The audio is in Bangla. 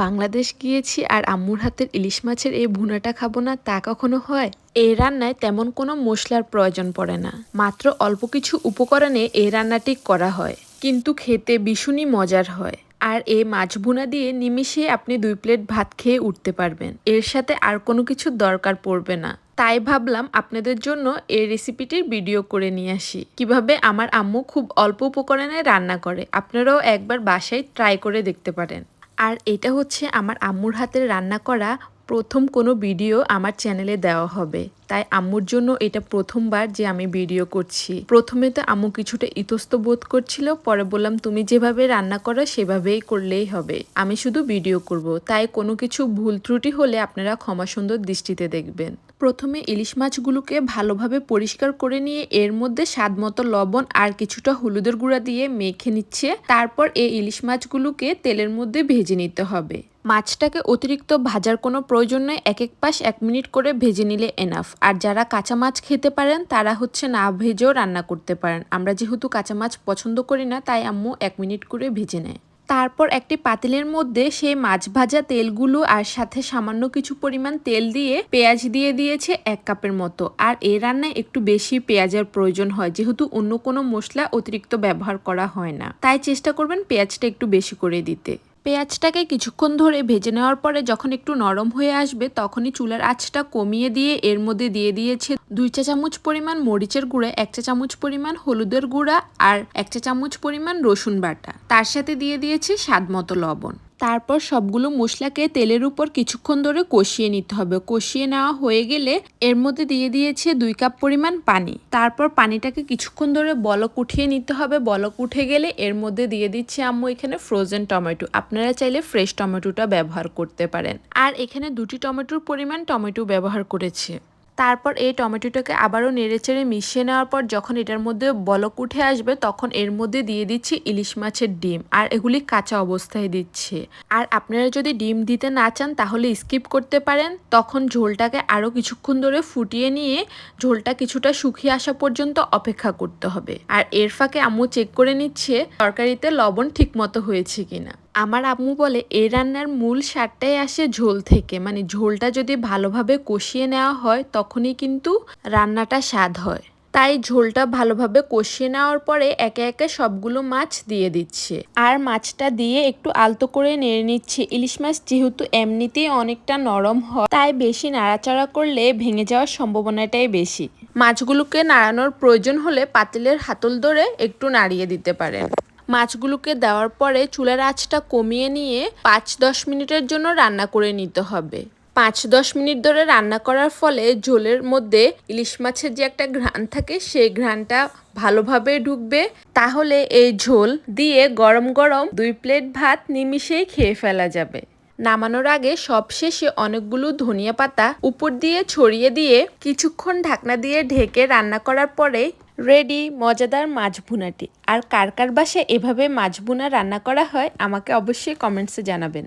বাংলাদেশ গিয়েছি আর আম্মুর হাতের ইলিশ মাছের এই ভুনাটা খাবো না তা কখনো হয়? এই রান্নায় তেমন কোনো মশলার প্রয়োজন পড়ে না, মাত্র অল্প কিছু উপকরণে এই রান্নাটি করা হয়, কিন্তু খেতে ভীষণই মজার হয়। আর এই মাছ ভুনা দিয়ে নিমিষে আপনি 2 প্লেট ভাত খেয়ে উঠতে পারবেন, এর সাথে আর কোনো কিছু দরকার পড়বে না। তাই ভাবলাম আপনাদের জন্য এই রেসিপিটির ভিডিও করে নিয়ে আসি, কিভাবে আমার আম্মু খুব অল্প উপকরণে রান্না করে। আপনারাও একবার বাসায় ট্রাই করে দেখতে পারেন। আর এটা হচ্ছে আমার আম্মুর হাতের রান্না করা প্রথম কোনো ভিডিও আমার চ্যানেলে দেওয়া হবে, তাই আম্মুর জন্য এটা প্রথমবার যে আমি ভিডিও করছি। প্রথমে তো আম্মু কিছুটা ইতস্ত বোধ করছিল, পরে বললাম তুমি যেভাবে রান্না করো সেভাবেই করলেই হবে, আমি শুধু ভিডিও করব, তাই কোনো কিছু ভুল ত্রুটি হলে আপনারা ক্ষমা সুন্দর দৃষ্টিতে দেখবেন। প্রথমে ইলিশ মাছগুলোকে ভালোভাবে পরিষ্কার করে নিয়ে এর মধ্যে স্বাদমতো লবণ আর কিছুটা হলুদের গুঁড়া দিয়ে মেখে নিচ্ছে। তারপর এই ইলিশ মাছগুলোকে তেলের মধ্যে ভেজে নিতে হবে। মাছটাকে অতিরিক্ত ভাজার কোনো প্রয়োজন নেই, এক এক পাশ 1 মিনিট করে ভেজে নিলে এনাফ। আর যারা কাঁচা মাছ খেতে পারেন তারা হচ্ছে না ভেজেও রান্না করতে পারেন। আমরা যেহেতু কাঁচা মাছ পছন্দ করি না, তাই আম্মু 1 মিনিট করে ভেজে নেয়। তারপর একটি পাতিলের মধ্যে সেই মাছ ভাজা তেলগুলো আর সাথে সামান্য কিছু পরিমাণ তেল দিয়ে পেঁয়াজ দিয়ে দিয়েছে 1 কাপের মতো। আর এই রান্নায় একটু বেশি পেঁয়াজের প্রয়োজন হয়, যেহেতু অন্য কোনো মশলা অতিরিক্ত ব্যবহার করা হয় না, তাই চেষ্টা করবেন পেঁয়াজটা একটু বেশি করে দিতে। পেঁয়াজটাকে কিছুক্ষণ ধরে ভেজে নেওয়ার পরে যখন একটু নরম হয়ে আসবে, তখনই চুলার আঁচটা কমিয়ে দিয়ে এর মধ্যে দিয়ে দিয়েছে 2 চা চামচ পরিমাণ মরিচের গুঁড়া, 1 চা চামচ পরিমাণ হলুদের গুঁড়া আর 1 চা চামচ পরিমাণ রসুন বাটা। তার সাথে দিয়ে দিয়েছে স্বাদ মতো লবণ। তারপর সবগুলো মশলাকে তেলের উপর কিছুক্ষণ ধরে কষিয়ে নিতে হবে। কষিয়ে নেওয়া হয়ে গেলে এর মধ্যে দিয়ে দিয়েছে 2 কাপ পরিমাণ পানি। তারপর পানিটাকে কিছুক্ষণ ধরে বলক উঠিয়ে নিতে হবে। বলক উঠে গেলে এর মধ্যে দিয়ে দিচ্ছে আম্মু এখানে ফ্রোজেন টমেটো। আপনারা চাইলে ফ্রেশ টমেটোটা ব্যবহার করতে পারেন। আর এখানে 2টি টমেটোর পরিমাণ টমেটো ব্যবহার করেছে। তারপর এই টমেটোটাকে আবারও নেড়েচেড়ে মিশিয়ে নেওয়ার পর যখন এটার মধ্যে বলক উঠে আসবে, তখন এর মধ্যে দিয়ে দিচ্ছি ইলিশ মাছের ডিম, আর এগুলি কাঁচা অবস্থায় দিচ্ছে। আর আপনারা যদি ডিম দিতে না চান তাহলে স্কিপ করতে পারেন। তখন ঝোলটাকে আরও কিছুক্ষণ ধরে ফুটিয়ে নিয়ে ঝোলটা কিছুটা শুকিয়ে আসা পর্যন্ত অপেক্ষা করতে হবে। আর এর ফাঁকে আম্মু চেক করে নিচ্ছে তরকারিতে লবণ ঠিক মতো হয়েছে কিনা। আমার আম্মু বলে এই রান্নার মূল স্বাদটাই আসে ঝোল থেকে, মানে ঝোলটা যদি ভালোভাবে কষিয়ে নেওয়া হয় তখনই কিন্তু রান্নাটা স্বাদ হয়। তাই ঝোলটা ভালোভাবে কষিয়ে নেওয়ার পরে একে একে সবগুলো মাছ দিয়ে দিচ্ছে, আর মাছটা দিয়ে একটু আলতো করে নেড়ে নিচ্ছে। ইলিশ মাছ যেহেতু এমনিতেই অনেকটা নরম হয়, তাই বেশি নাড়াচাড়া করলে ভেঙে যাওয়ার সম্ভাবনাটাই বেশি। মাছগুলোকে নাড়ানোর প্রয়োজন হলে পাতিলের হাতল ধরে একটু নাড়িয়ে দিতে পারেন। মাছগুলোকে দেওয়ার পরে চুলার আঁচটা কমিয়ে নিয়ে 5-10 মিনিটের জন্য রান্না করে নিতে হবে। 5-10 মিনিট ধরে রান্না করার ফলে ঝোলের মধ্যে ইলিশ মাছের যে একটা ঘ্রাণ থাকে, সেই ঘ্রাণটা ভালোভাবে ঢুকবে। তাহলে এই ঝোল দিয়ে গরম গরম 2 প্লেট ভাত নিমিষেই খেয়ে ফেলা যাবে। নামানোর আগে সবশেষে অনেকগুলো ধনিয়া পাতা উপর দিয়ে ছড়িয়ে দিয়ে কিছুক্ষণ ঢাকনা দিয়ে ঢেকে রান্না করার পরে রেডি মজাদার মাছ ভুনাটি। আর কার কার বাসায় এভাবে মাছ ভুনা রান্না করা হয় আমাকে অবশ্যই কমেন্টসে জানাবেন।